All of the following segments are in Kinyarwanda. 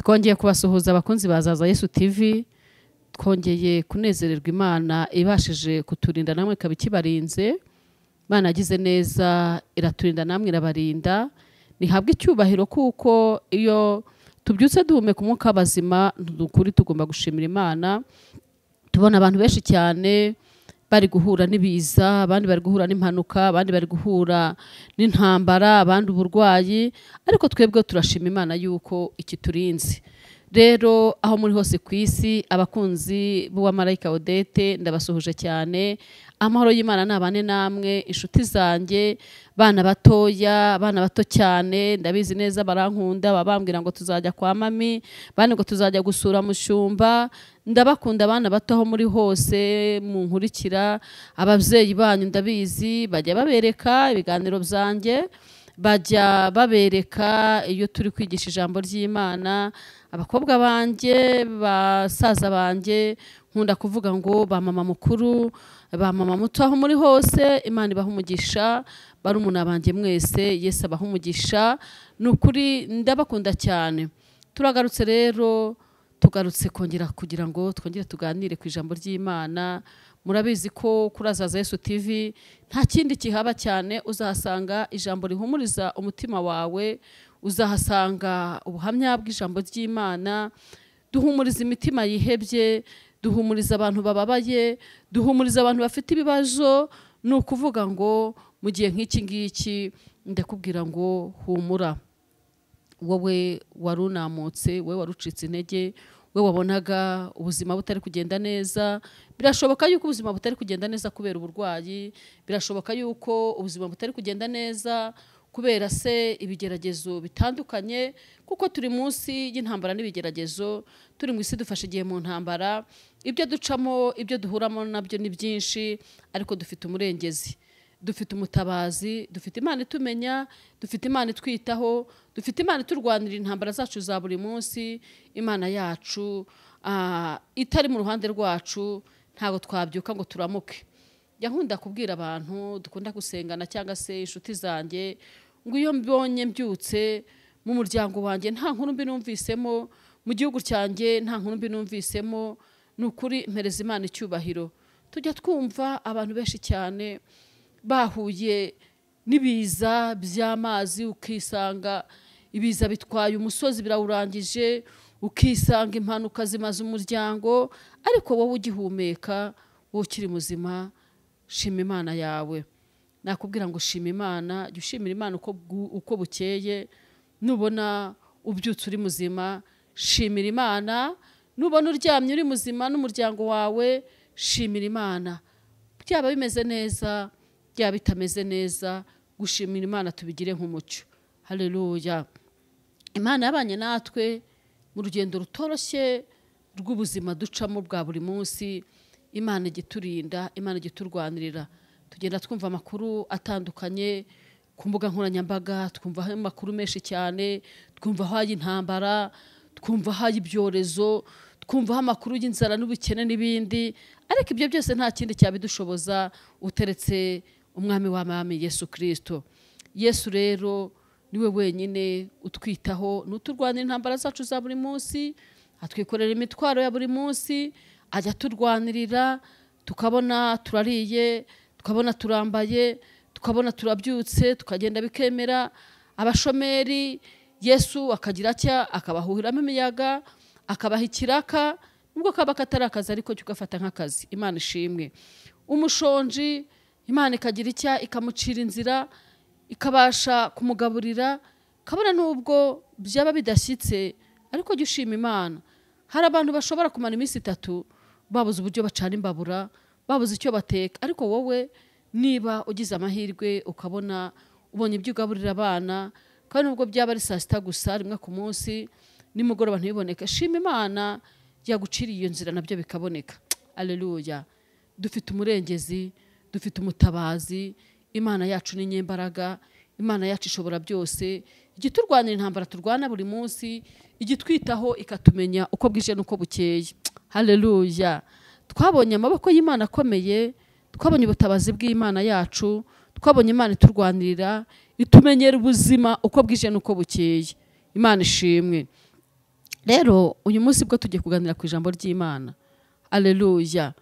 twongeye kubasuhuza abakunzi bazaza Yesu TV, twongeye kunezererwa Imana ibashije kuturinda namwe kabikibarinze. Imana yagize neza iraturinda namwe irabarinda, nihabwe icyubahiro kuko iyo tubyutse duhumeka umwuka w'abazima dukuri tugomba gushimira Imana. Tubona abantu benshi cyane bari guhura n'ibiza, abandi bari guhura n'impanuka, abandi bari guhura n'intambara, abandi uburwayi, ariko twebwe turashima Imana yuko ikiturinze. Rero aho muri hose ku isi abakunzi b'uwa Marayika Odette ndabasuhuje cyane. Amahoro y'Imana nabane namwe inshuti zanjye, bana batoya, bana bato cyane, ndabizi neza barankunda, babambwira ngo tuzajya kwa mami, bane ngo tuzajya gusura mushumba. Ndabakunda abana bato aho muri hose munkurikira, abavyeyi banyu ndabizi bajya babereka ibiganiro byanjye, bajya babereka iyo turi kwigisha ijambo ry'Imana. Abakobwa banjye, basaza banjye, nkunda kuvuga ngo ba mama mukuru, ba mama muto aho muri hose, Imana ibaha umugisha. Barumuna banjye mwese, Yesu abaha umugisha. Nukuri ndabakunda cyane. Turagarutse rero, tugarutse kongera kugira ngo twongere tuganire ku ijambo ry'Imana. Murabizi ko kuri Azaza Yesu TV nta kindi kihaba cyane, uzahasanga ijambo rihumuriza umutima wawe, uzahasanga ubuhamya bw'ijambo ry'Imana, duhumuriza imitima yihebye, duhumuriza abantu bababaye, duhumuriza abantu bafite ibibazo. Ni ukuvuga ngo mu gihe nk'iki ngiki ndakubwira ngo humura, wowe warunamutse, wowe warucitse intege, we wabonaga ubuzima butari kugenda neza. Birashoboka yuko ubuzima butari kugenda neza kubera uburwayi, birashoboka yuko ubuzima butari kugenda neza kubera se ibigeragezo bitandukanye, kuko turi munsi y'intambara n'ibigeragezo, turi mu isi dufashe igihe mu ntambara. Ibyo ducamo, ibyo duhuramo nabyo ni byinshi, ariko dufite umurengezi, dufite umutabazi, dufite Imana itumenya, dufite Imana itwitaho, dufite Imana iturwanira intambara zacu za buri munsi. Imana yacu itari mu ruhande rwacu ntago twabyuka ngo turamuke. Yankunda kubwira abantu dukunda gusengana cyangwa se inshuti zanjye ngo iyo mbonye mbyutse mu muryango wanjye nta nkuru mbi numvisemo, mu gihugu cyanjye nta nkuru mbi numvisemo, nukuri mpereza Imana icyubahiro. Tujya twumva abantu benshi cyane bahuye n'ibiza by'amazi, ukisanga ibiza bitwaye umusozi birawurangije, ukisanga impanuka zimaze umuryango, ariko wowe ugihumeka, wowe ukiri muzima, shima Imana yawe. Nakubwira ngo shima Imana, jya ushimira Imana uko bukeye. Nubona ubyutse uri muzima, shimira Imana. Nubona uryamye uri muzima n'umuryango wawe, shimira Imana. Byaba bimeze neza, byaba bitameze neza, gushimira Imana tubigire nk'umucyo. Haleluya. Imana yabanye natwe mu rugendo rutoroshye rw'ubuzima ducamo bwa buri munsi. Imana igiturinda, Imana igiturwanirira. Tugenda twumva amakuru atandukanye ku mbuga nkoranyambaga, twumva amakuru menshi cyane, twumva hayi intambara, twumva hayi ibyorezo, twumva amakuru y'inzara n'ubukene n'ibindi, ariko ibyo byose nta kindi cyabidushoboza uteretse umwami w'abami Yesu Kristo. Yesu rero niwe wenyine utwitaho, nuturwanira intambara zacu za buri munsi, atwikorera imitwaro ya buri munsi, ajya turwanirira, tukabona turariye, tukabona turambaye, tukabona turabyutse, tukagenda bikemera. Abashomeri Yesu akagira cya akabahuhiramo imiyaga, akabaha ikiraka, nubwo kaba katari akazi ariko cyugafata nk'akazi. Imana ishimwe. Umushonji Imana ikagira icya ikamucira inzira, ikabasha kumugaburira, kabona nubwo byaba bidashyitse, ariko jya ushima Imana. Hari abantu bashobora kumara iminsi 3 babuze uburyo bacana imbabura, babuze icyo bateka, ariko wowe niba ugize amahirwe ukabona ubonye ibyo ugaburira abana, kandi nubwo byaba ari saa 6 gusa rimwe ku munsi, nimugoroba ntibiboneka, shima Imana yaguciriye iyo nzira nabyo bikaboneka. Haleluya. Dufite umurengezi, dufite umutabazi. Imana yacu ni nyembaraga, Imana yacu ishobora byose, igiturwanira intambara turwana buri munsi, igitwitaho ikatumenya uko bwije nuko bukeye. Haleluya. Twabonye amaboko y'Imana akomeye, twabonye ubutabazi bw'Imana yacu, twabonye Imana iturwanirira, itumenyera ubuzima uko bwije nuko bukeye. Imana ishimwe. rero uyu munsi bwo tugiye kuganira ku ijambo ry'Imana. Alleluya.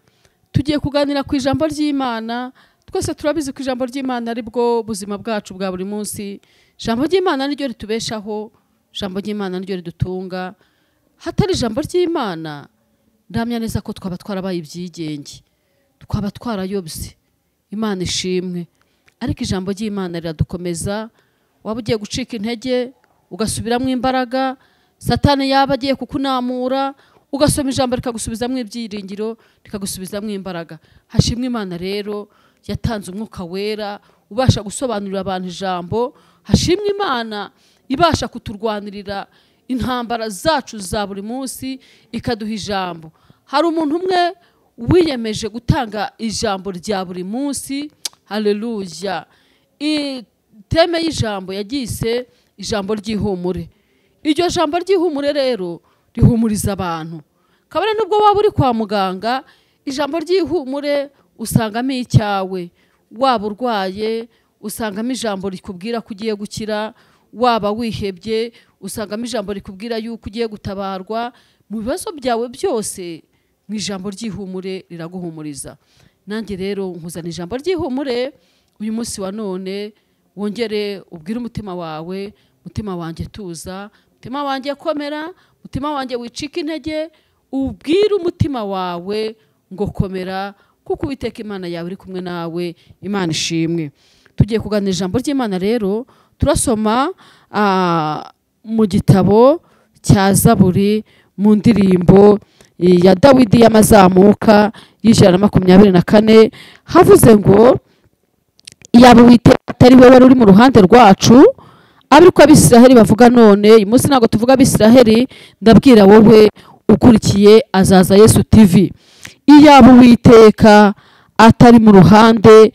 Tugiye kuganira ku ijambo ry'Imana. Twese turabizi ko ijambo ry'Imana ari bwo buzima bwacu bwa buri munsi. Ijambo ry'Imana niryo ritubeshaho, ijambo ry'Imana niryo ridutunga. Hatari ijambo ry'Imana ndamya neza ko twaba twarabaye ibyigenge, twaba twarayobye. Imana ishimwe. Ariko ijambo ry'Imana riradukomeza. Waba ugiye gucika intege ugasubiramo imbaraga, Satani yaba agiye kukunamura, ugasoma ijambo rikagusubizamo ibyiringiro, rikagusubizamo imbaraga. Hashimwe Imana rero yatanze umwuka wera ubasha gusobanurira abantu ijambo. Hashimwe Imana ibasha kuturwanirira intambara zacu za buri munsi, ikaduha ijambo. Hari umuntu umwe wiyemeje gutanga ijambo rya buri munsi. Haleluya. Teme y'ijambo yagise ijambo ry'ihumure. Iryo jambo ry'ihumure rero rihumuriza abantu. Kabone nubwo waba uri kwa muganga, ijambo ry'ihumure usangamo icyawe. Waba urwaye usangamo ijambo rikubwira ko ugiye gukira, waba wihebye usangamo ijambo rikubwira yuko ugiye gutabarwa. Mu bibazo byawe byose mu ijambo ry'ihumure riraguhumuriza. Nanjye rero nkuzana ijambo ry'ihumure uyu munsi wa none. Wongere ubwire umutima wawe, mutima wanjye tuza, mutima wanjye komera, mutima wanjye wicika intege. Ubwire umutima wawe ngo komera, kuko Uwiteka Imana yawe iri kumwe nawe. Imana ishimwe. Tugiye kuganira ijambo ry'Imana rero. Turasoma mu gitabo cya Zaburi, mu ndirimbo ya Dawidi y'amazamuka y'124, havuze ngo iyaba Uwiteka atari we wari uri mu ruhande rwacu, ariko Abisiraheli bavuga none. Uyu munsi ntabwo tuvuga Abisiraheli, ndabwira wowe ukurikiye Azaza Yesu TV. Iyaba Uwiteka atari mu ruhande,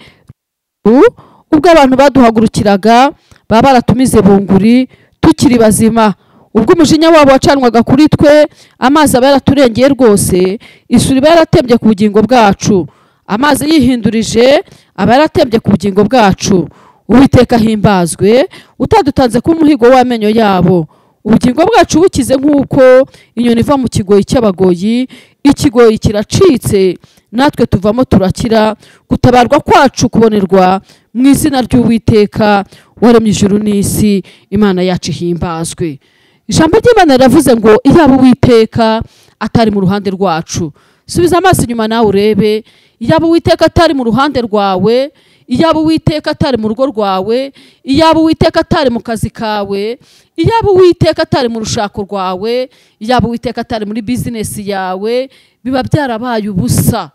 ubwo abantu baduhagurukiraga baba baratumize bunguri tukiri bazima, ubwo umujinya wabo wacanwaga kuri twe, amazi aba yaraturengeye rwose, isuri iba yaratembye ku bugingo bwacu, amazi yihindurije aba yaratembye ku bugingo bwacu. Uwiteka himbazwe, utadutanze ku muhigo w'amenyo yabo. Ubugingo bwacu bukize nk'uko inyoni iva mu kigoyi cy'abagoyi, ikigoyi kiracitse natwe tuvamo turakira. Gutabarwa kwacu kubonerwa mu izina ry'Uwiteka waremye ijuru n'isi. Imana yacu himbazwe. Ijambo ry'Imana riravuze ngo iyaba Uwiteka atari mu ruhande rwacu. Subiza amaso inyuma nawe urebe. Iyaba Uwiteka atari mu ruhande rwawe, iyaba Uwiteka atari mu rugo rwawe, iyaba Uwiteka atari mu kazi kawe, iyaba Uwiteka atari mu rushako rwawe, iyaba Uwiteka atari muri bizinesi yawe, biba byarabaye ubusa,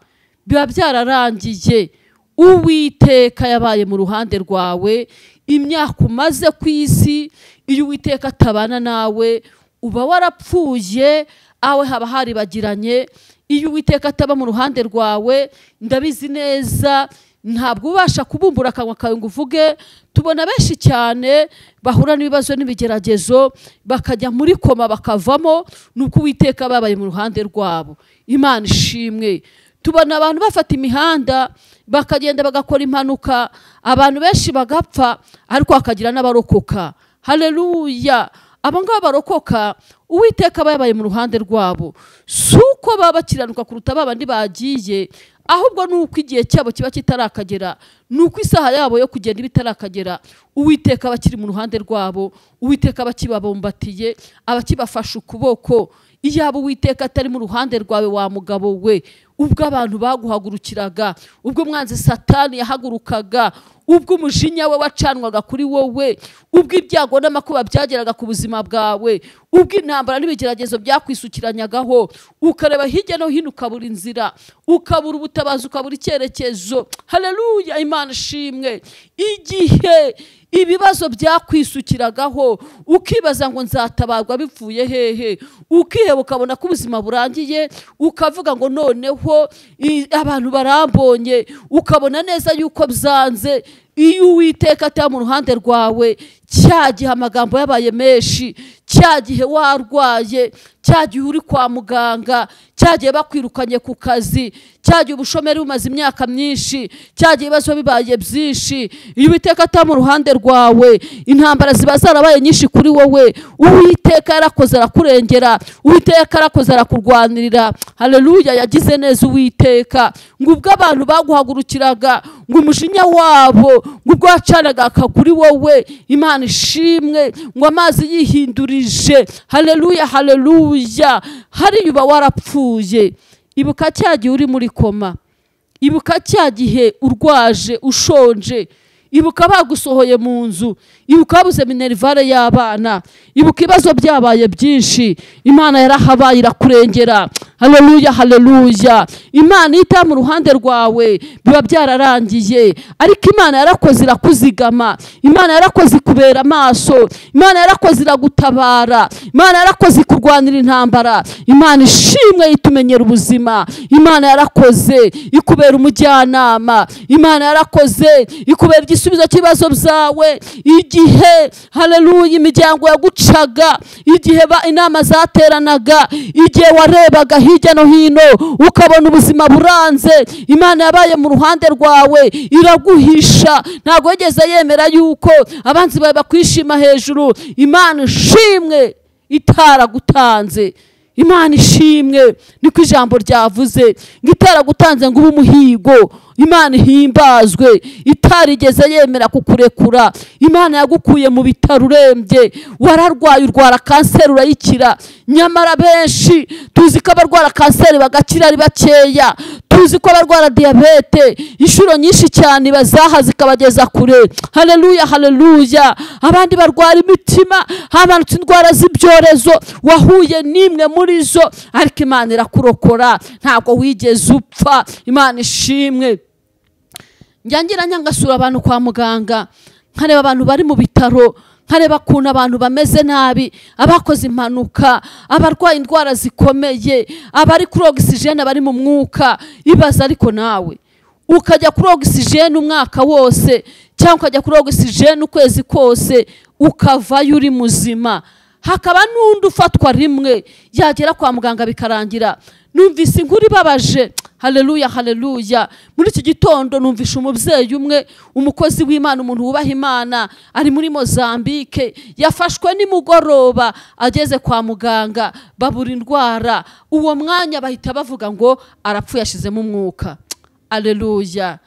biba byararangiye. Uwiteka yabaye mu ruhande rwawe. Imyaka umaze ku isi, iyo Uwiteka atabana nawe uba warapfuye, awe haba haribagiranye. Iyo Uwiteka ataba mu ruhande rwawe, ndabizi neza ntabwo ubasha kubumbura akanwa kawe ngo uvuge. Tubona benshi cyane bahura n'ibibazo n'ibigeragezo bakajya muri koma bakavamo, nuko Uwiteka babaye mu ruhande rwabo. Imana ishimwe. Tubona abantu bafata imihanda bakagenda bagakora impanuka, abantu benshi bagapfa, ariko hakagira n'abarokoka. Haleluya. Abangaba barokoka, Uwiteka babaye mu ruhande rwabo. Suko baba bakiranuka kuruta babandi bagiye, ahubwo nuko igihe cyabo kiba kitarakagera, nuko isaha yabo yo kugenda bitarakagera. Uwiteka bakiri mu ruhande rwabo, Uwiteka bakibabombatiye, abakibafasha ukuboko. Iyaba Uwiteka atari mu ruhande rwawe wa mugabo we, ubwo abantu baguhagurukiraga, ubwo umwanzi Satani yahagurukaga, ubwo umujinya we wacanwaga kuri wowe, ubwo ibyago n'amakuba byageraga ku buzima bwawe, ubwo intambara n'ibigeragezo byakwisukiranyagaho, ukareba hirya no hino ukabura inzira, ukabura ubutabazi, ukabura icyerekezo. Haleluya. Imana ishimwe. Igihe ibibazo byakwisukiragaho ukibaza ngo nzatabarwa bivuye hehe, ukiheba ukabona ko ubuzima burangiye, ukavuga ngo noneho abantu barambonye, ukabona neza yuko byanze. Iyo Uwiteka atari mu ruhande rwawe, cyagihe amagambo yabaye menshi, cyagihe warwaye, cyagihe uri kwa muganga, cyagihe bakwirukanye ku kazi, cyagihe ubushomeri bumaze imyaka myinshi, cyagihe ibibazo bibaye byinshi, iyo Uwiteka atari mu ruhande rwawe, intambara ziba zarabaye nyinshi kuri wowe, Uwiteka yarakoze arakurengera, Uwiteka yarakoze arakurwanirira. Haleluya, yagize neza Uwiteka. Ngo ubwo abantu baguhagurukiraga, ngo umujinya wabo, ngo ubwo wacanaga kuri wowe, Imana ishimwe, ngo amazi yihindurije. Haleluya, haleluya. Hari uba warapfuye. Ibuka cyagihe uri muri koma, ibuka cyagihe urwaje ushonje, ibuka bagusohoye mu nzu, ibuka babuze minerivare y'abana, ibuka ibibazo byabaye byinshi, Imana yarahabaye irakurengera. Haleluya, haleluya. Imana ita mu ruhande rwawe biba byararangiye, ariko Imana yarakoze irakuzigama, Imana yarakoze ikubera amaso, Imana yarakoze iragutabara, Imana yarakoze kurwanira intambara. Imana ishimwe itumenyera ubuzima, Imana yarakoze ikubera umujyanama, Imana yarakoze ikubera igisubizo cy'ibibazo byawe. Igihe haleluya imiryango yagucaga, igihe inama zateranaga, igihe warebaga hirya no hino ukabona ubuzima buranze, Imana yabaye mu ruhande rwawe iraguhisha, ntago yigeze yemera yuko abanzi bawe bakwishima hejuru. Imana ishimwe itaragutanze, Imana ishimwe, niko ijambo ryavuze, ngo itaragutanze ngo ube umuhigo. Imana ihimbazwe, itarigeze yemera kukurekura. Imana yagukuye mu bitaro urembye, wararwaye urwara kanseri urayikira. Nyamara benshi tuzi ko abarwara kanseri bagakira ari bakeya, tuzi ko abarwara diyabete inshuro nyinshi cyane bazaha zikabageza kure. Haleluya, haleluya. Abandi barwara imitima, hamanutse indwara z'ibyorezo, wahuye n'imwe muri zo, ariko Imana irakurokora, ntabwo wigeze upfa. Imana ishimwe. Nyangira nyangasura abantu kwa muganga, nkareba abantu bari mu bitaro, nkareba kuntu abantu bameze nabi, abakoze impanuka, abarwaye indwara zikomeye, abari kuri oxygene, bari mu mwuka. Ibaza ariko nawe ukajya kuri oxygene umwaka wose, cyangwa ukajya kuri oxygene ukwezi kose, ukavayo uri muzima. Hakaba n'undi ufatwa rimwe, yagera kwa muganga bikarangira. Numvise inkuru ibabaje. Haleluya, haleluya. Muri iki gitondo numvisha umubyeyi umwe, umukozi w'Imana, umuntu wubaha Imana, ari muri Mozambique, yafashwe nimugoroba, ageze kwa muganga babura indwara. Uwo mwanya bahita bavuga ngo arapfuye, yashizemo umwuka. Haleluya.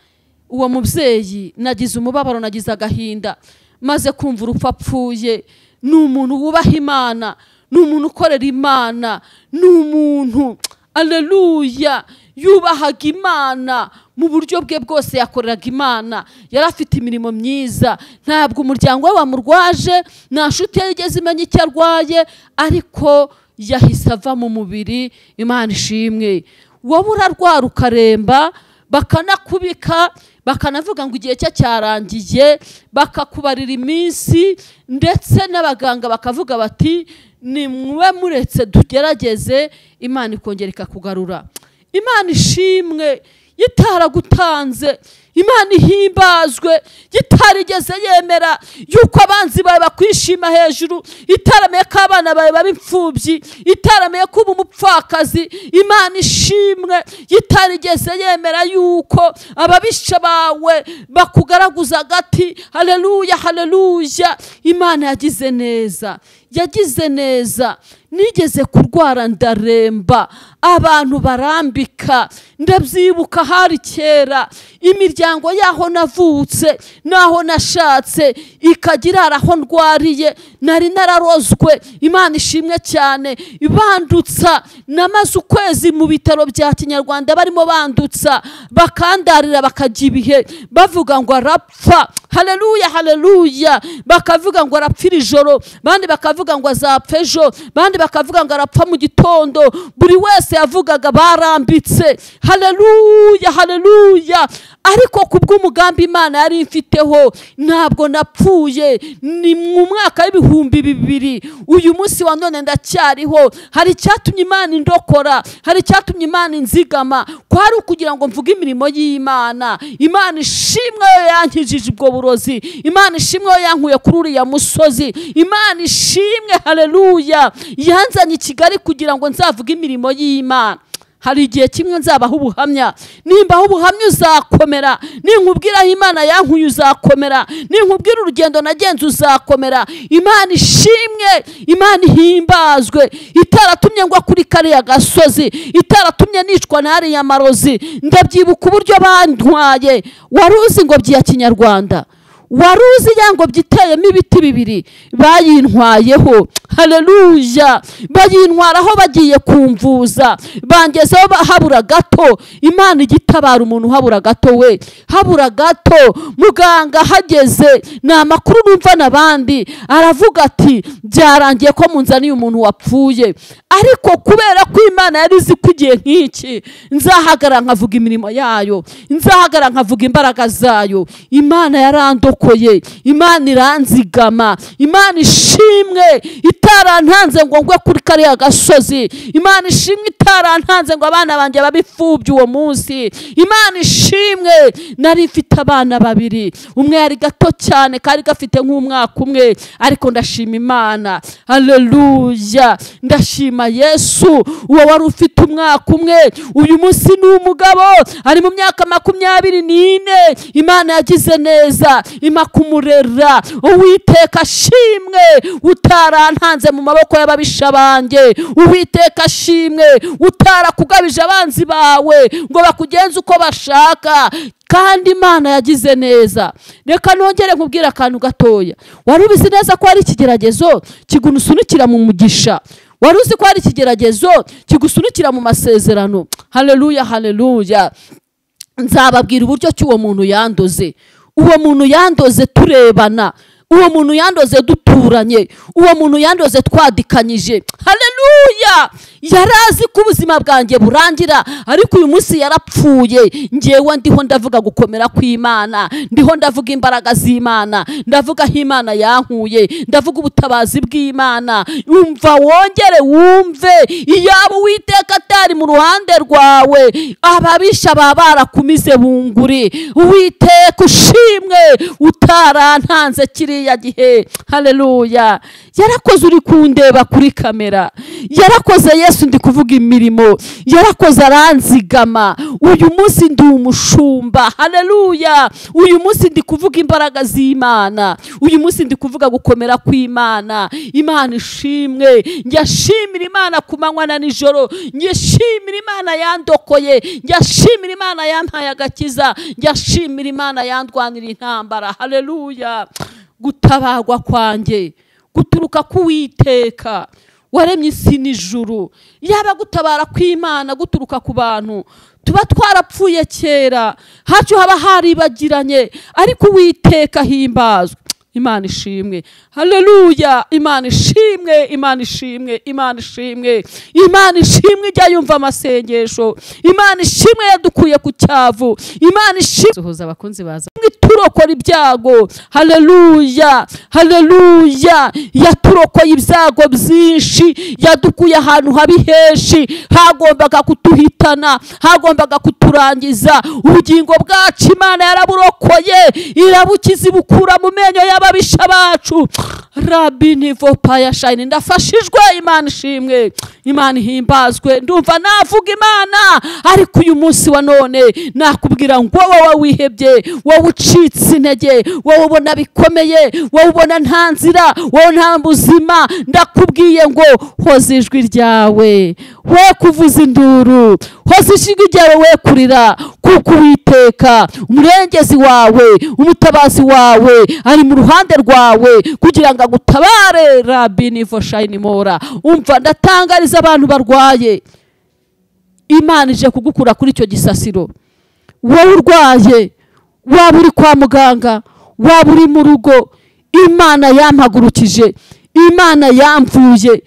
Uwo mubyeyi nagize umubabaro, nagize agahinda, maze kumva urupfu apfuye. Ni umuntu wubaha Imana, ni umuntu ukorera Imana, ni umuntu haleluya yubahaga Imana mu buryo bwe bwose, yakoreraga Imana, yarafite imirimo myiza. Ntabwo umuryango we wamurwaje, nta nshuti ye igeze imenya icyo arwaye, ariko yahise ava mu mubiri. Imana ishimwe. Wowe urarwara ukaremba, bakanakubika, bakanavuga ngo igihe cye cyarangiye, bakakubarira iminsi, ndetse n'abaganga bakavuga bati ni mwe muretse tugerageze, Imana ikongera ikakugarura. Imana ishimwe yitaragutanze, Imana ihimbazwe, yitarigeze yemera yuko abanzi bawe bakwishima hejuru, itarameye ko abana bawe baba imfubyi, itarameye ko uba umupfakazi. Imana ishimwe yitarigeze yemera yuko ababisha bawe bakugaraguza agati. Haleluya, haleluya. Imana yagize neza, yagize neza. Nigeze kurwara ndaremba, abantu barambika, ndabyibuka hari kera, imiryango yaho navutse naho nashatse ikagira aho ndwariye, nari nararozwe. Imana ishimwe cyane, bandutsa. Namaze ukwezi mu bitaro bya Kinyarwanda barimo bandutsa, bakandarira bakajya ibihe bavuga ngo arapfa. Haleluya, haleluya. Bakavuga ngo arapfira ijoro, bandi bakavuga ngo azapfa ejo, bandi bakavuga ngo arapfa mu gitondo. Buri wese yavugaga barambitse. Haleluya, haleluya. ariko kubw'umugambi Imana yari imfiteho ntabwo napfuye. Ni mu mwaka w'ibihumbi 2000 uyu munsi wa none ndacyariho. Hari icyatumye Imana indokora, hari icyatumye Imana inzigama, kwari ukugira ngo mvuge imirimo y'Imana. Imana ishimwe yankijije ubwo burozi, Imana ishimwe yankuye kuri uriya musozi, Imana ishimwe haleluya yanzanye i Kigali kugira ngo nzavuge imirimo y'Imana. Hari igihe kimwe nzabaho ubuhamya, nimbaho ubuhamya uzakomera, ninkubwira Imana yankuye uzakomera, ninkubwira urugendo nagenze uzakomera. Imana ishimwe, Imana ihimbazwe, itaratumye ngo kuri kariya gasozi, itaratumye nicwa na hariya marozi. Ndabyibuka uburyo bantwaye, waruzi ngo bya Kinyarwanda, waruzi yango byiteyemo ibiti 2 bayintwayeho. Haleluya, bayintwaraho bagiye kumvuza, bangezeho habura gato. Imana igitabara umuntu habura gato, we habura gato. Muganga hageze na makuru numva nabandi aravuga ati byarangiye ko munzaniye umuntu wapfuye. Ariko kubera ko Imana yari izi kugiye nk'iki, nzahagara nkavuga imirimo yayo, nzahagara nkavuga imbaraga zayo. Imana yarandokoye, Imana iranzigama, Imana ishimwe itarantanze ngo ngwe kuri kariya gasozi, Imana ishimwe itarantanze ngo abana banje babifubye uwo munsi. Imana ishimwe nari mfite abana 2, umwe yari gato cyane kari gafite nk'umwaka umwe, ariko ndashima Imana. Haleluya, ndashima Yesu. Uwo wari ufite umwaka umwe uyu munsi ni umugabo ari mu myaka 24. Imana yagize neza imakumurera. Uwiteka shimwe utarantanze mu maboko y'ababisha banjye, Uwiteka shimwe utarakugabije abanzi bawe ngo bakugenze uko bashaka, kandi Imana yagize neza. Reka nongere nkubwira akantu gatoya. Wari ubizi neza ko ari ikigeragezo kigusunikira mu mugisha? Wari uzi ko ari ikigeragezo kigusunikira mu masezerano? Haleluya, haleluya. Nzababwira uburyo cy'uwo muntu yandoze. Uwo muntu yandoze turebana, uwo muntu yandoze duturanye, uwo muntu yandoze twadikanyije. Haleluya, yarazi ko ubuzima bwanjye burangira, ariko uyu munsi yarapfuye. Ngewe ndiho ndavuga gukomera kw'Imana, ndiho ndavuga imbaraga z'Imana, ndavuga aho Imana yankuye, ndavuga ubutabazi bw'Imana. Umva wongere wumve, iyaba Uwiteka atari mu ruhande rwawe, ababisha baba barakumize bunguri. Uwiteka ushimwe utarantanze kiriya gihe. Haleluya, yarakoze. Uri kundeba kuri kamera, yarakoze. Yesu ndi kuvuga imirimo, yarakoze aranzigama. Uyu munsi ndi umushumba. Haleluya, uyu munsi ndi kuvuga imbaraga z'Imana, uyu munsi ndi kuvuga gukomera kw'Imana. Imana ishimwe. Njyashimira Imana ku manywa na nijoro, njyashimira Imana yandokoye, njyashimira Imana yampaye agakiza, njyashimira Imana yandwanira intambara. Haleluya, gutabagwa kwanjye guturuka ku Uwiteka waremye isi n'ijuru. Yaba gutabara kw'Imana guturuka ku bantu, tuba twarapfuye kera, hacu haba haribagiranye, ariko Uwiteka himbazwe. Imana ishimwe. Haleluya, Imana ishimwe, Imana ishimwe, Imana ishimwe, Imana ishimwe. Ijya yumva amasengesho, Imana ishimwe yadukuye ku cyavu, Imana ishimwe sohoza abakunzi baza turokora ibyago. Haleluya, haleluya, yaturokoye ibyago byinshi, yadukuye ahantu habi henshi hagombaga kutuhitana, hagombaga kuturangiza. Ubugingo bwacu Imana yaraburokoye, irabukiza ibukura mu menyo y'ababisha bacu. Rabini vopaya shine. Ndafashijwe. Imana ishimwe, Imana ihimbazwe. Ndumva navuga Imana, ariko uyu munsi wa none nakubwira ngo wowe wihebye, wowe ucitse intege, wowe ubona bikomeye, wowe ubona nta nzira, wowe nta buzima, ndakubwiye ngo hoza ijwi ryawe, we kuvuza induru, hoza ijwi ryawe, we kurira, kuko Uwiteka umurengezi wawe, umutabazi wawe ari mu ruhande rwawe kugira ngo agutabare. Rabini voshine mora. Umva ndatangariza abantu barwaye, Imana ije kugukura kuri icyo gisasiro. Wowe urwaye, waba uri kwa muganga, waba uri mu rugo, Imana yampagurukije, Imana yamvuye,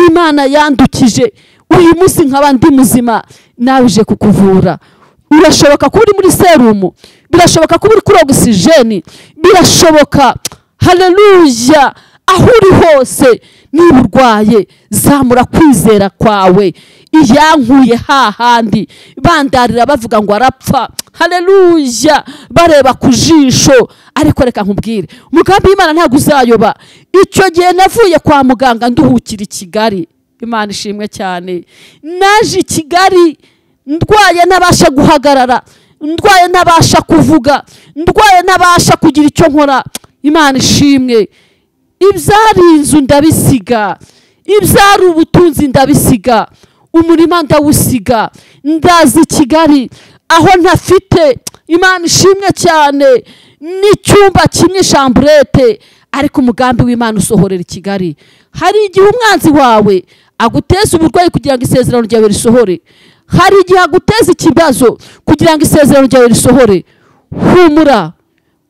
Imana yandukije. Uyu munsi nkaba ndi muzima, nawe ije kukuvura. Urashoboka ko uri muri serumu, birashoboka ko uri kuri ogisijeni, birashoboka. Haleluya. Aho uri hose niba urwaye, zamura kwizera kwawe. Iyankuye hahandi bandarira bavuga ngo arapfa, haleluya, bareba ku jisho. Ariko reka nkubwire, umugambi w'Imana ntabwo uzayoba. Icyo gihe navuye kwa muganga nduhukira i Kigali, Imana ishimwe cyane. Naje i Kigali ndwaye nabasha guhagarara, ndwaye nabasha kuvuga, ndwaye nabasha kugira icyo nkora. Imana ishimwe. Ibyari inzu ndabisiga, ibyari ubutunzi ndabisiga, umurima ndawusiga, ndazi i Kigali aho ntafite. Imana ishimwe cyane. N'icyumba kimwe chambrette, ariko umugambi w'Imana usohorera i Kigali. Hari igihe umwanzi wawe aguteza uburwayi kugira ngo isezerano ryawe risohore. Hari igihe aguteza ikibazo kugira ngo isezerano ryawe risohore. Humura,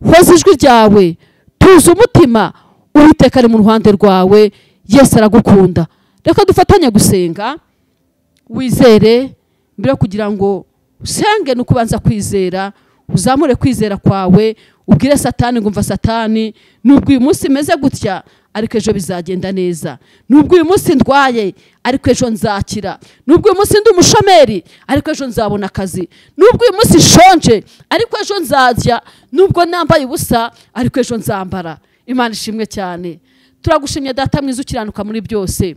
hoza ijwi ryawe, tuza umutima, Uwiteka ari mu ruhande rwawe. Yesu aragukunda. Reka dufatanye gusenga. Wizere mbere kugira ngo usenge, no kubanza kwizera. Uzamure kwizera kwawe, ubwire Satani ngo mva Satani, nubwo uyu munsi meze gutya ariko ejo bizagenda neza. Nubwo uyu munsi ndwaye ariko ejo nzakira. Nubwo uyu munsi ndi umushomeri ariko ejo nzabona akazi. Nubwo uyu munsi shonje ariko ejo nzarya. Nubwo nambaye ubusa ariko ejo nzambara. Imana ishimwe cyane. Turagushimye Data mwiza ukiranuka muri byose.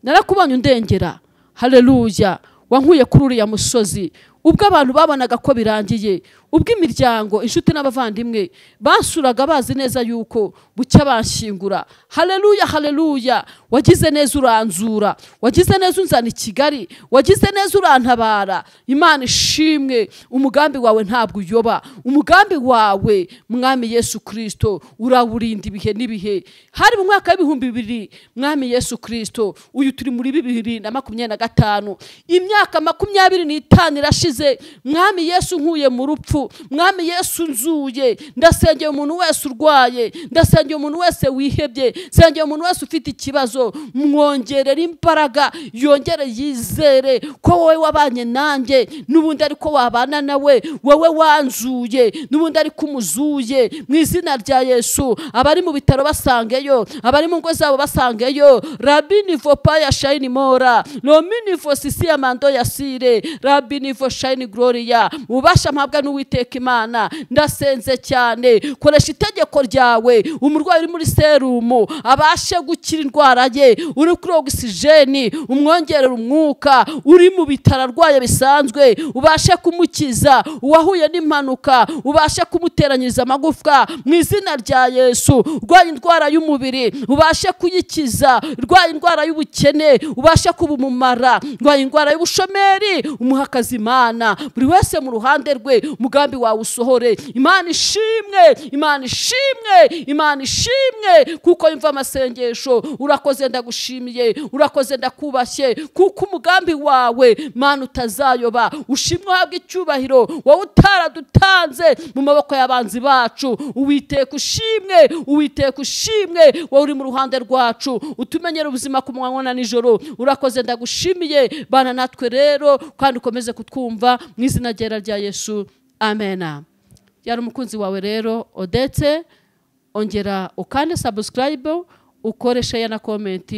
Narakubonye undengera. Haleluya. Wankuye kuri uriya musozi ubwo abantu babonaga ko birangiye, ubwo imiryango, inshuti n'abavandimwe basuraga bazi neza yuko bucya banshingura. Haleluya, haleluya. Wagize neza uranzura, wagize neza unzana i Kigali, wagize neza urantabara. Imana ishimwe. Umugambi wawe ntabwo uyoba. Umugambi wawe Mwami Yesu Kristo urawurinda ibihe n'ibihe. Hari mu mwaka w'ibihumbi 2000 Mwami Yesu Kristo, uyu turi muri 2025, imyaka 25 irashize. Mwami Yesu nkuye mu rupfu, Mwami Yesu nzuye. Ndasengeye umuntu wese urwaye, ndasengeye umuntu wese wihebye, ndasengeye umuntu wese ufite ikibazo. Mwongerera imbaraga, yongere yizere ko wowe wabanye nanjye, n'ubundi ariko wabana nawe. Wowe wanzuye, n'ubundi ariko umuzuye. Mu izina rya Yesu, abari mu bitaro basangeyo, abari mu ngo zabo basangeyo. Rabini vopa ya shine mora, nomini vosisi ya mando ya sire, Rabini vo shine gloria. Ubasha mpabwa n'Uwiteka Imana. Ndasenze cyane, koresha itegeko ryawe, umurwayi uri muri serumu abashe gukira indwara ye. Uri kuri ogisijeni, umwongerera umwuka. Uri mu bitaro arwaye bisanzwe, ubashe kumukiza. Uwahuye n'impanuka, ubashe kumuteranyiriza amagufwa mu izina rya Yesu. Urwaye indwara y'umubiri, ubashe kuyikiza. Urwaye indwara y'ubukene, ubashe kubumumara. Urwaye indwara y'ubushomeri, umuhakaza Imana. Buri wese mu ruhande rwe, umugambi wawe usohore. Imana ishimwe, Imana ishimwe, Imana ishimwe, kuko yumva amasengesho. Urakoze, ndagushimiye. Urakoze, ndakubashye, kuko umugambi wawe Mana utazayoba. Ushimwe, uhabwe icyubahiro. Wowe utaradutanze mu maboko y'abanzi bacu. Uwiteka ushimwe, Uwiteka ushimwe. Wowe uri mu ruhande rwacu, utumenyera ubuzima ku manywa na nijoro. Urakoze, ndagushimiye. Bana natwe rero, kandi ukomeze kutwumva mu izina rya Yesu. Amen. Yari umukunzi wawe rero Odette. Ongera ukande subscribe, ukore share na comment.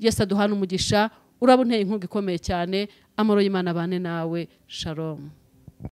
Yesu aduhana umugisha. Urabunteye inkunga ikomeye cyane. Amahoro y'Imana bane nawe. Shalom.